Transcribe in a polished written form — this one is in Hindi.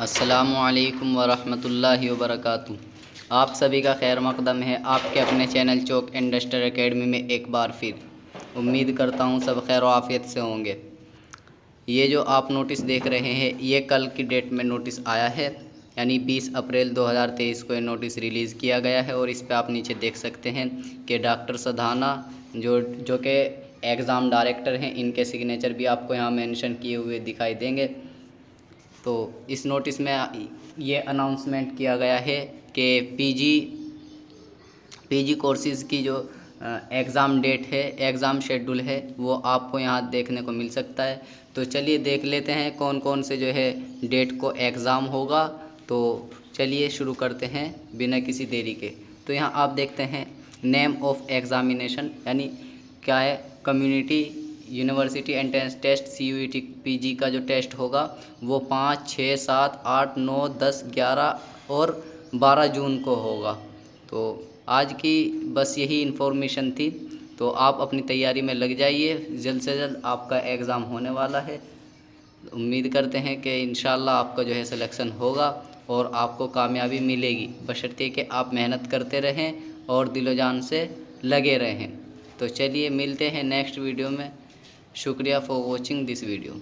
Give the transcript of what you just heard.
अस्सलामुअलैकुम वरहमतुल्लाहि वबरकातुहू। आप सभी का खैर मकदम है आपके अपने चैनल चौक इंडस्ट्रियल एकेडमी में एक बार फिर। उम्मीद करता हूँ सब खैर आफियत से होंगे। ये जो आप नोटिस देख रहे हैं ये कल की डेट में नोटिस आया है, यानी 20 अप्रैल 2023 को ये नोटिस रिलीज़ किया गया है। और इस पर आप नीचे देख सकते हैं कि डॉक्टर सधाना जो कि एग्ज़ाम डायरेक्टर हैं, इनके सिग्नेचर भी आपको यहाँ मेंशन किए हुए दिखाई देंगे। तो इस नोटिस में ये अनाउंसमेंट किया गया है कि पीजी कोर्सेज़ की जो एग्ज़ाम डेट है, एग्ज़ाम शेड्यूल है, वो आपको यहाँ देखने को मिल सकता है। तो चलिए देख लेते हैं कौन कौन से जो है डेट को एग्ज़ाम होगा। तो चलिए शुरू करते हैं बिना किसी देरी के। तो यहाँ आप देखते हैं नेम ऑफ एग्ज़ामिनेशन, यानी क्या है, community university entrance test CUET PG का जो टेस्ट होगा वो 5, 6, 7, 8, 9, 10, 11 और 12 जून को होगा। तो आज की बस यही इन्फॉर्मेशन थी। तो आप अपनी तैयारी में लग जाइए, जल्द से जल्द आपका एग्ज़ाम होने वाला है। उम्मीद करते हैं कि इंशाल्लाह आपका जो है सिलेक्शन होगा और आपको कामयाबी मिलेगी, बशर्ते कि आप मेहनत करते रहें और दिलो जान से लगे रहें। तो चलिए मिलते हैं नेक्स्ट वीडियो में। शुक्रिया फॉर वॉचिंग दिस वीडियो।